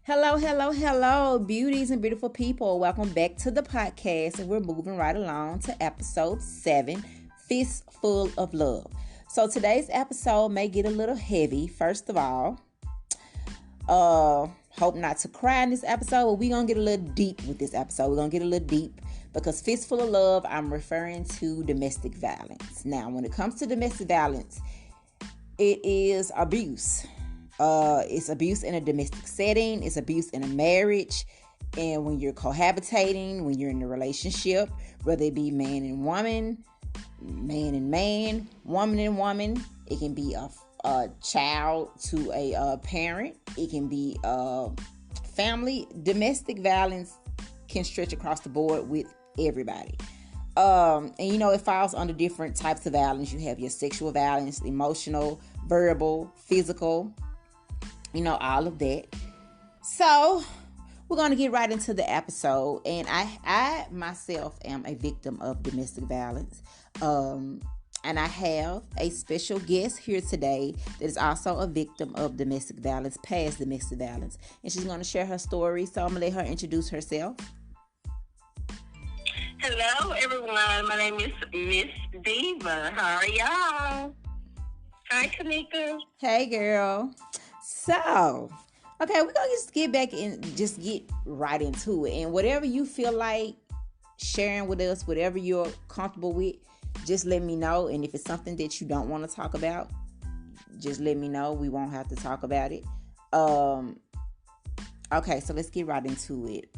Hello, hello, hello, beauties and beautiful people. Welcome back to the podcast, and we're moving right along to episode 7, Fistful of Love. So today's episode may get a little heavy. First of all, hope not to cry in this episode, but we're going to get a little deep with this episode. We're going to get a little deep because Fistful of Love, I'm referring to domestic violence. Now, when it comes to domestic violence, it is abuse. It's abuse in a domestic setting. It's abuse in a marriage. And when you're cohabitating, when you're in a relationship, whether it be man and woman, man and man, woman and woman, it can be a child to a parent. It can be family. Domestic violence can stretch across the board with everybody. And it falls under different types of violence. You have your sexual violence, emotional, verbal, physical, all of that. So we're going to get right into the episode. And I myself am a victim of domestic violence. And I have a special guest here today that is also a victim of domestic violence, past domestic violence. And she's going to share her story. So I'm going to let her introduce herself. Hello, everyone. My name is Miss Diva. How are y'all? Hi, Kanika. Hey, girl. So, okay, we're going to just get back and just get right into it. And whatever you feel like sharing with us, whatever you're comfortable with, just let me know. And if it's something that you don't want to talk about, just let me know. We won't have to talk about it. Okay, so let's get right into it.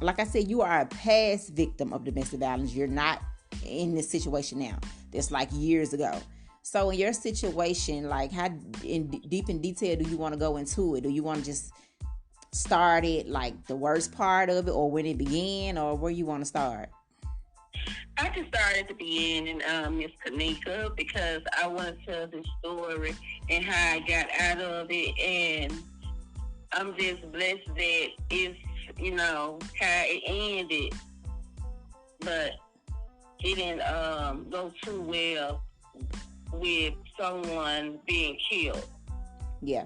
Like I said, you are a past victim of domestic violence. You're not in this situation now. That's like years ago. So in your situation, like how deep in detail do you want to go into it? Do you want to just start it like the worst part of it, or when it began, or where you want to start? I can start at the beginning, Miss Kanika, because I want to tell the story and how I got out of it. And I'm just blessed that it's, how it ended. But it didn't go too well with someone being killed. Yeah.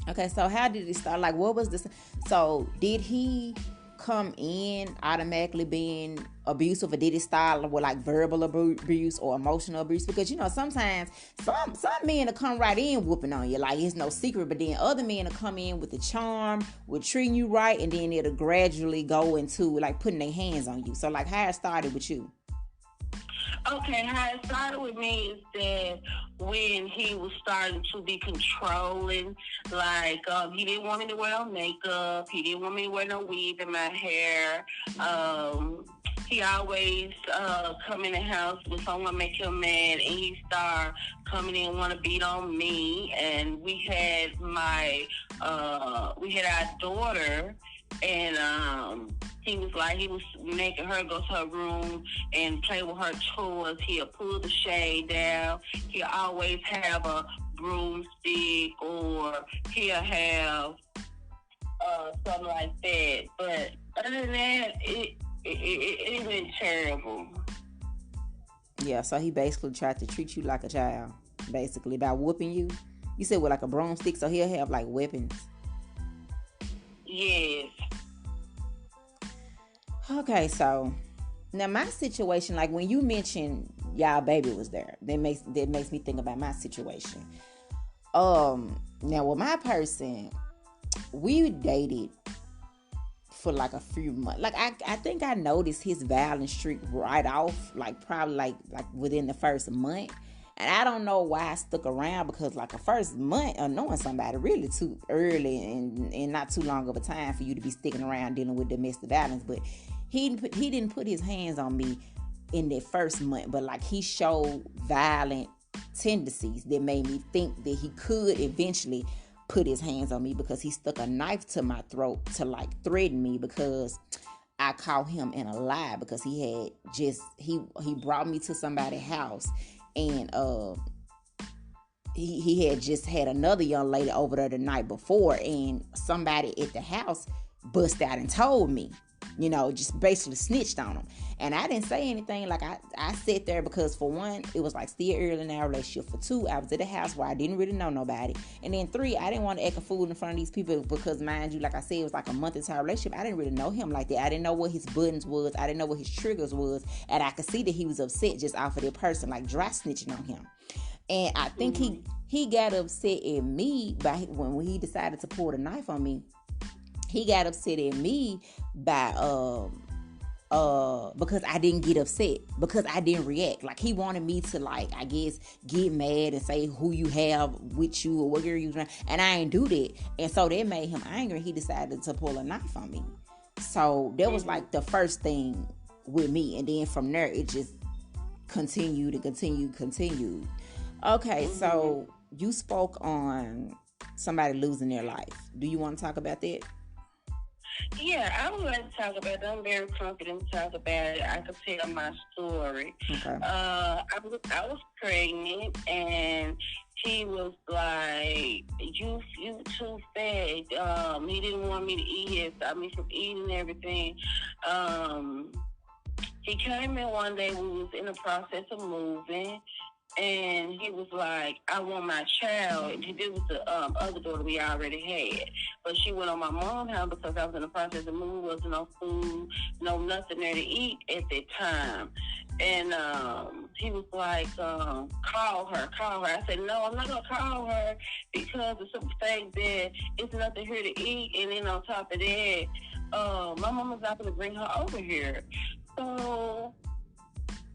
Okay, so how did it start? Like, what was this? So, did he come in automatically being abusive, or did it start with like verbal abuse or emotional abuse? Because sometimes some men will come right in whooping on you, like it's no secret. But then other men will come in with the charm, with treating you right, and then it'll gradually go into like putting their hands on you. So, like, how it started with you? Okay, how it started with me is that when he was starting to be controlling, like he didn't want me to wear no makeup, he didn't want me to wear no weave in my hair. He always come in the house when someone make him mad, and he start coming in and want to beat on me. And we had our daughter, and he was making her go to her room and play with her toys. He'll pull the shade down. He'll always have a broomstick, or he'll have something like that. But other than that, it went terrible. Yeah, so he basically tried to treat you like a child, basically, by whooping you. You said with like a broomstick, so he'll have like weapons. Yes. Okay, so now my situation, like when you mentioned y'all baby was there, that makes me think about my situation. Now with my person, we dated for like a few months. Like I think I noticed his violence streak right off, like probably like within the first month. And I don't know why I stuck around, because like a first month of knowing somebody really too early and not too long of a time for you to be sticking around dealing with domestic violence. But he didn't put his hands on me in that first month, but like he showed violent tendencies that made me think that he could eventually put his hands on me, because he stuck a knife to my throat to like threaten me, because I caught him in a lie, because he brought me to somebody's house, and he had just had another young lady over there the night before, and somebody at the house bust out and told me. just basically snitched on him. And I didn't say anything. Like, I sat there because, for one, it was like still early in our relationship. For two, I was at a house where I didn't really know nobody. And then three, I didn't want to act a fool in front of these people because, mind you, like I said, it was like a month into our relationship. I didn't really know him like that. I didn't know what his buttons was. I didn't know what his triggers was. And I could see that he was upset just off of that person, like dry snitching on him. And I think he got upset at me by when he decided to pull the knife on me. He got upset at me by because I didn't get upset, because I didn't react. Like, he wanted me to, like, I guess, get mad and say who you have with you or what girl you, and I ain't do that. And so that made him angry. He decided to pull a knife on me. So that was like the first thing with me, and then from there it just continued. Okay, so you spoke on somebody losing their life. Do you want to talk about that? Yeah, I would like to talk about it. I'm very confident to talk about it. I could tell my story. Okay. I was pregnant, and he was like, you too fat. He didn't want me to eat. Stop me from eating everything. He came in one day. We was in the process of moving. And he was like, I want my child. This was the other daughter we already had. But she went on my mom's house because I was in the process of moving. There was no food, nothing there to eat at that time. And he was like, call her. I said, no, I'm not going to call her because of the fact that it's nothing here to eat. And then on top of that, my mom was not going to bring her over here. So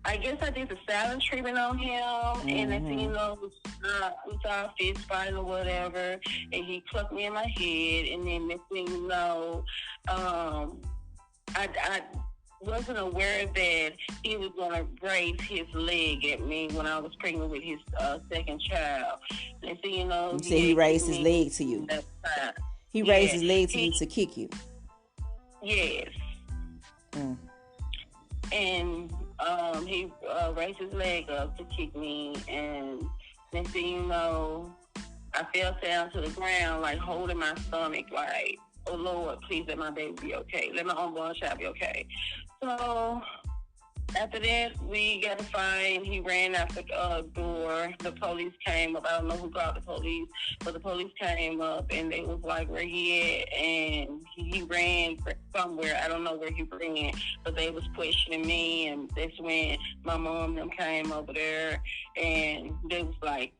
I guess I did the silent treatment on him, and next thing you know, we saw a fist fight or whatever, and he clucked me in my head, and then next thing you know, I wasn't aware that he was going to raise his leg at me when I was pregnant with his second child. Next thing you know, you said he raised his leg to you. He raised his leg to you to kick you. Yes. And he raised his leg up to kick me, and next thing you know, I fell down to the ground, like holding my stomach, like, oh Lord, please let my baby be okay. Let my unborn child be okay. So after that, we got a fine. He ran out the door. The police came up. I don't know who called the police, but the police came up, and they was like, where he at? And he ran somewhere. I don't know where he ran, but they was questioning me, and that's when my mom and them came over there, and they was like,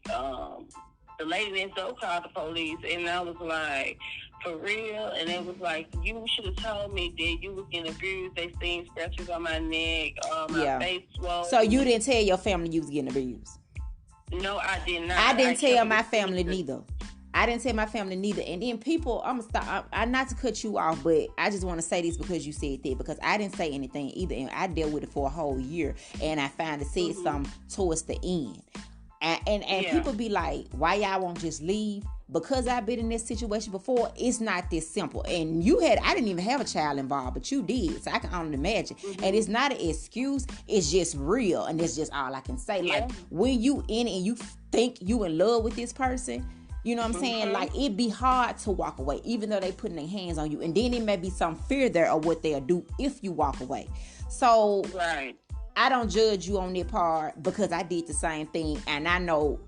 the lady next door called the police, and I was like, for real? And it was like, you should have told me that you was getting abused. They seen scratches on my neck, my face swollen. So you didn't tell your family you was getting abused? No, I did not. I didn't tell my family neither. And then people, I'm gonna stop. I'm not to cut you off, but I just want to say this because you said that, because I didn't say anything either, and I dealt with it for a whole year, and I finally said something towards the end. And people be like, why y'all won't just leave? Because I've been in this situation before, it's not this simple. And I didn't even have a child involved, but you did. So I can only imagine. And it's not an excuse. It's just real. And that's just all I can say. Yeah. Like, when you in it and you think you in love with this person, you know what I'm saying? Like, it'd be hard to walk away, even though they putting their hands on you. And then it may be some fear there of what they'll do if you walk away. So I don't judge you on that part, because I did the same thing. And I know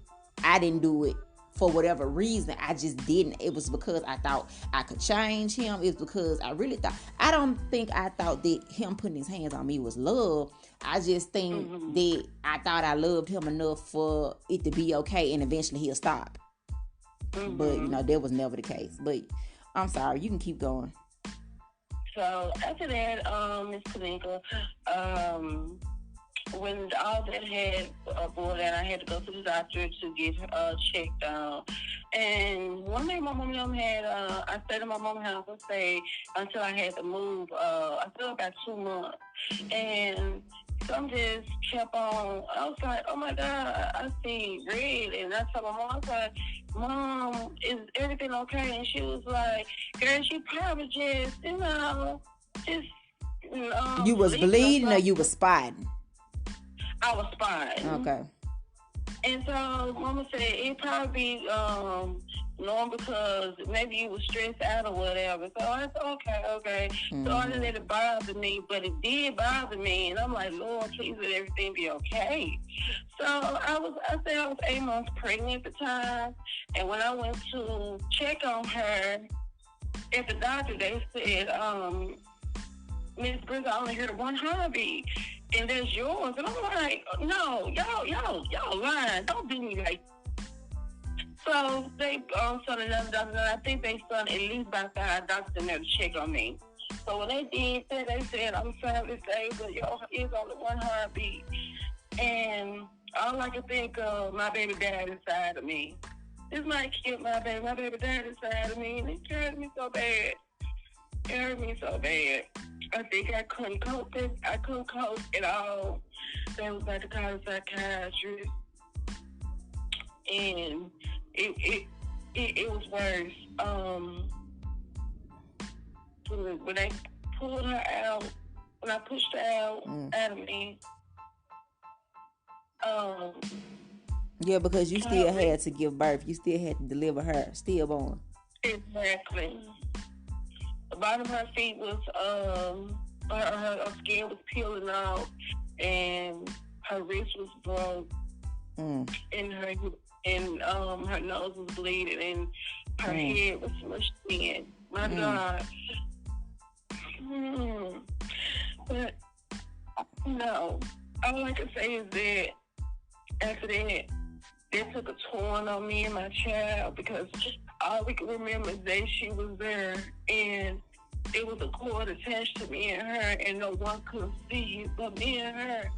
I didn't do it for whatever reason. I just didn't. It was because I thought I could change him. It was because I really thought, I don't think I thought that him putting his hands on me was love. I just think that I thought I loved him enough for it to be okay, and eventually he'll stop. But, that was never the case. But I'm sorry, you can keep going. So after that, Miss Kalinka, when all that had boiled down, I had to go to the doctor to get checked out. And one day my mom and them had, I stayed in my mom's house until I had to move. I feel about 2 months. And some just kept on. I was like, oh my God, I see red. And I told my mom, I was like, Mom, is everything okay? And she was like, girl, she probably just, you was bleeding or you was spotting? I was spotting. Okay. And so Mama said it probably knowing because maybe you was stressed out or whatever. So I said, okay. So I didn't let it bother me, but it did bother me. And I'm like, Lord, please let everything be okay. So I said I was 8 months pregnant at the time. And when I went to check on her at the doctor, they said, Miss Briggs, I only heard one heartbeat, and that's yours. And I'm like, no, y'all lying. Don't do me like that. So they sent another doctor, and I think they sent at least about 5 doctors in there to check on me. So when they did that, they said, I'm sorry to say, but your is only one heartbeat. And all I could think of, my baby died inside of me. This might kill my baby. My baby died inside of me, and it hurt me so bad. It hurt me so bad. I think I couldn't cope it. I couldn't cope at all. They was about to call a psychiatrist, and it was worse. When they pulled her out, when I pushed her out of me, yeah, because you still had to give birth. You still had to deliver her stillborn. Exactly. The bottom of her feet was, her skin was peeling off, and her wrist was broke, and her nose was bleeding, and her head was smushed in. My God. But, no, all I can say is that after that, they took a toll on me and my child, because all we can remember is that she was there, and it was a cord attached to me and her, and no one could see it but me and her.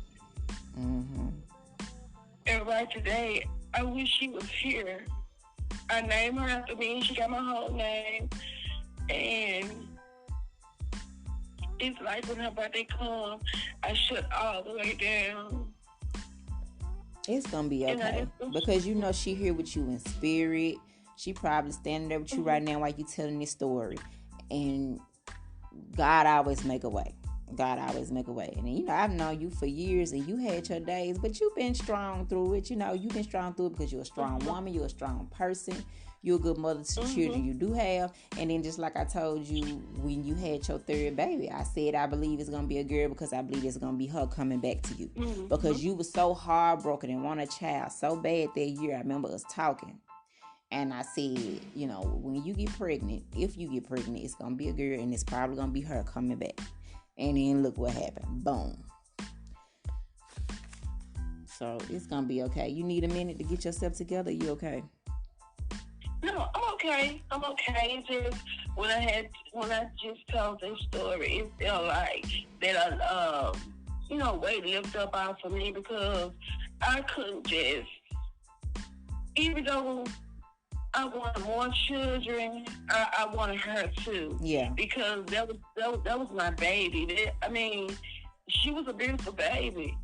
And right today, I wish she was here. I named her after me. She got my whole name. And it's like when her birthday comes, I shut all the way down. It's gonna be okay, because you know she here with you in spirit. She probably standing there with you right now while you telling this story. And God always make a way. God always make a way. And you know, I've known you for years, and you had your days, but you've been strong through it. You know, you've been strong through it because you're a strong woman. You're a strong person. You're a good mother to children you do have. And then just like I told you when you had your third baby, I said I believe it's going to be a girl, because I believe it's going to be her coming back to you. Because you were so heartbroken and want a child so bad that year. I remember us talking. And I said, you know, when you get pregnant, if you get pregnant, it's going to be a girl, and it's probably going to be her coming back. And then look what happened. Boom. So it's going to be okay. You need a minute to get yourself together? You okay? No, I'm okay. It's just when I just told this story, it felt like that weight lifted up out for me, because I couldn't just, even though I wanted more children, I wanted her too. Yeah. Because that was my baby. She was a beautiful baby.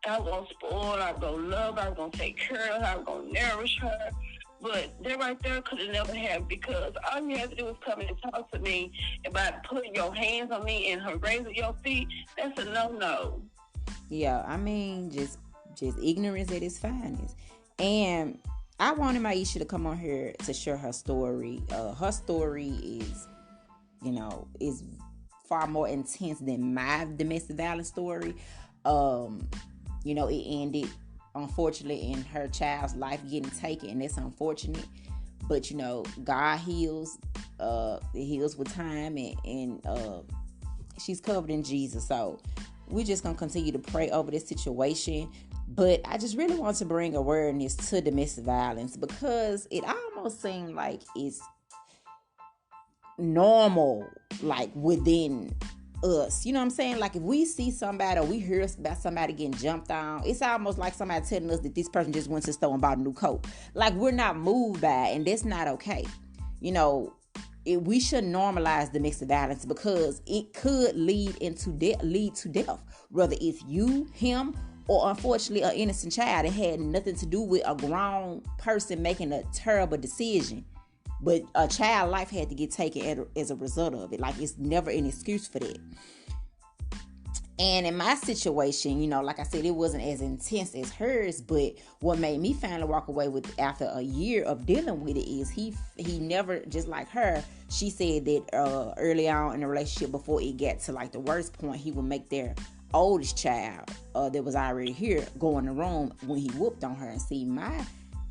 I was gonna spoil her, I was gonna love her, I was gonna take care of her, I was gonna nourish her. But that right there could have never happened, because all you had to do was come in and talk to me about putting your hands on me and her raising your feet. That's a no-no. Yeah, I mean, just ignorance at its finest. And I wanted Maisha to come on here to share her story. Her story is, is far more intense than my domestic violence story. It ended, unfortunately, in her child's life getting taken, and it's unfortunate. But God heals. It heals with time, and she's covered in Jesus. So we're just gonna continue to pray over this situation. But I just really want to bring awareness to domestic violence, because it almost seems like it's normal, like within us. You know what I'm saying? Like if we see somebody or we hear about somebody getting jumped on, it's almost like somebody telling us that this person just went to the store and bought a new coat. Like we're not moved by it, and that's not okay. We should normalize domestic violence, because it could lead to death. Whether it's you, him, or unfortunately an innocent child. It had nothing to do with a grown person making a terrible decision. But a child life had to get taken as a result of it. Like, it's never an excuse for that. And in my situation, like I said, it wasn't as intense as hers, but what made me finally walk away with after a year of dealing with it is he never, just like her, she said that early on in the relationship, before it got to like the worst point, he would make their oldest child that was already here go in the room when he whooped on her. And see, my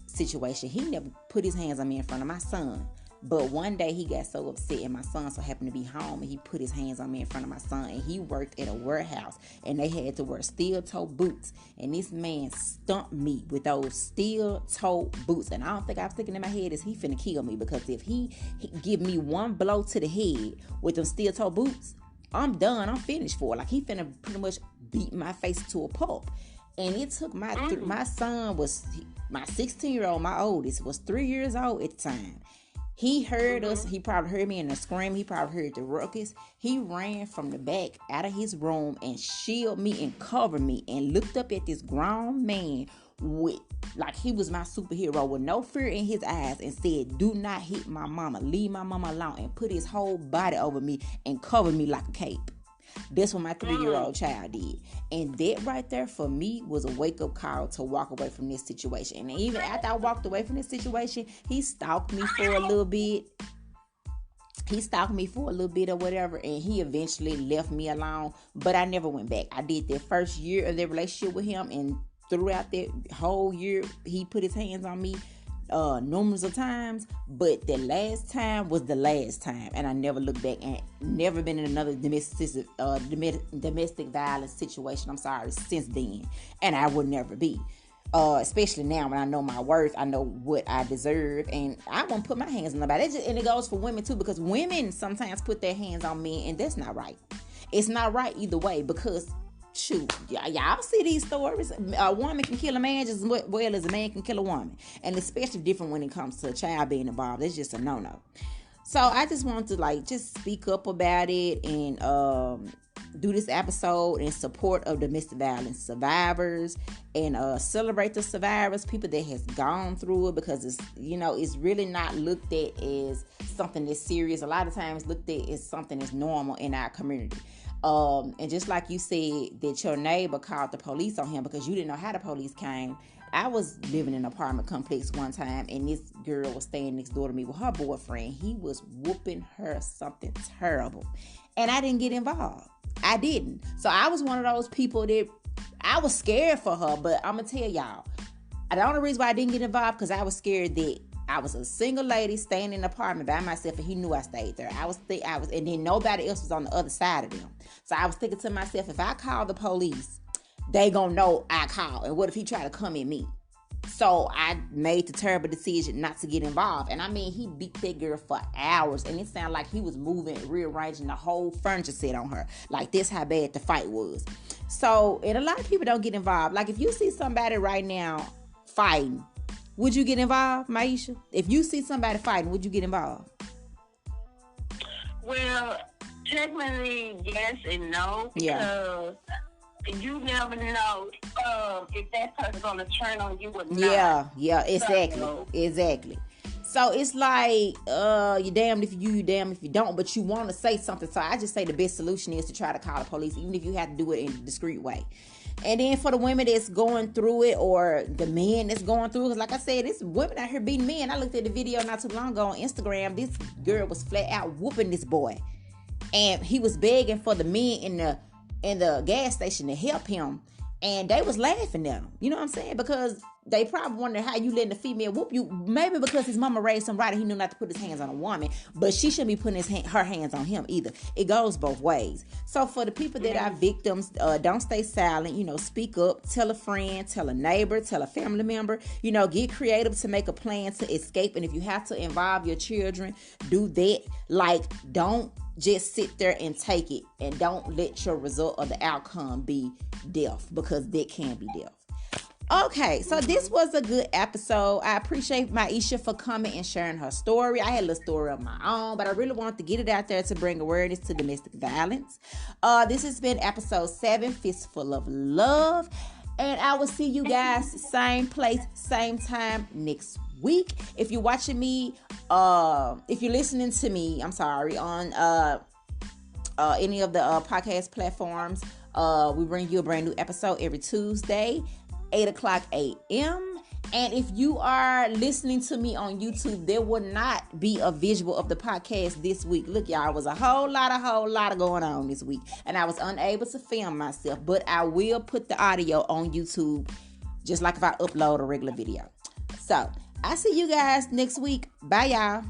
situation, he never put his hands on me in front of my son. But one day he got so upset, and my son so happened to be home, and he put his hands on me in front of my son. And he worked at a warehouse, and they had to wear steel-toe boots. And this man stumped me with those steel-toe boots. And I don't think I was thinking in my head is he finna kill me, because if he give me one blow to the head with them steel-toe boots, I'm done. I'm finished for it. Like, he finna pretty much beat my face to a pulp. And it took my son was, my 16-year-old, my oldest, was 3 years old at the time. He heard us. He probably heard me in the scream. He probably heard the ruckus. He ran from the back out of his room and shielded me and covered me and looked up at this grown man with, like he was my superhero, with no fear in his eyes, and said, "Do not hit my mama. Leave my mama alone," and put his whole body over me and covered me like a cape. That's what my 3-year-old child did. And that right there for me was a wake-up call to walk away from this situation. And even after I walked away from this situation, he stalked me for a little bit. Or whatever, and he eventually left me alone. But I never went back. I did that first year of the relationship with him, and throughout that whole year, he put his hands on me numerous of times, but the last time was the last time, and I never looked back, and never been in another domestic violence situation, since then, and I would never be, especially now when I know my worth, I know what I deserve, and I won't put my hands on nobody. And it goes for women too, because women sometimes put their hands on men, and that's not right. It's not right either way, because shoot, y'all see these stories. A woman can kill a man just as well as a man can kill a woman. And especially different when it comes to a child being involved. It's just a no-no. So I just want to just speak up about it and do this episode in support of domestic violence survivors, and celebrate the survivors, people that has gone through it, because it's really not looked at as something that's serious. A lot of times looked at as something that's normal in our community. And just like you said that your neighbor called the police on him because you didn't know how the police came. I was living in an apartment complex one time, and this girl was staying next door to me with her boyfriend. He was whooping her something terrible, and I didn't get involved. I didn't. So I was one of those people that I was scared for her, but I'm gonna tell y'all, the only reason why I didn't get involved because I was scared that I was a single lady staying in an apartment by myself, and he knew I stayed there. I was, and then nobody else was on the other side of them. So I was thinking to myself, if I call the police, they gonna know I called. And what if he try to come at me? So I made the terrible decision not to get involved. And I mean, he beat that girl for hours, and it sounded like he was moving, rearranging the whole furniture set on her. Like, that's how bad the fight was. So, and a lot of people don't get involved. Like, if you see somebody right now fighting, would you get involved, Maisha? If you see somebody fighting, would you get involved? Well, technically, yes and no. Because you never know if that person's going to turn on you or not. Yeah, exactly. So it's like, you're damned if you damned if you don't, but you want to say something. So I just say the best solution is to try to call the police, even if you have to do it in a discreet way. And then for the women that's going through it, or the men that's going through it, because like I said, it's women out here beating men. I looked at the video not too long ago on Instagram. This girl was flat out whooping this boy, and he was begging for the men in the gas station to help him, and they was laughing at him. You know what I'm saying? Because they probably wondered how you letting a female whoop you. Maybe because his mama raised him right and he knew not to put his hands on a woman, but she shouldn't be putting her hands on him either. It goes both ways. So for the people that are victims, don't stay silent. Speak up. Tell a friend, tell a neighbor, tell a family member. Get creative to make a plan to escape. And if you have to involve your children, do that. Like, don't just sit there and take it, and don't let your result or the outcome be death, because that can be death. Okay, so this was a good episode. I appreciate Maisha for coming and sharing her story. I had a little story of my own, but I really wanted to get it out there to bring awareness to domestic violence. This has been episode 7, Fistful of Love. And I will see you guys same place, same time next week. If you're watching me, if you're listening to me, on any of the podcast platforms, We bring you a brand new episode every Tuesday, 8 o'clock a.m. And if you are listening to me on YouTube, there will not be a visual of the podcast this week. Look, y'all, it was a whole lot going on this week. And I was unable to film myself. But I will put the audio on YouTube, just like if I upload a regular video. So, I see you guys next week. Bye, y'all.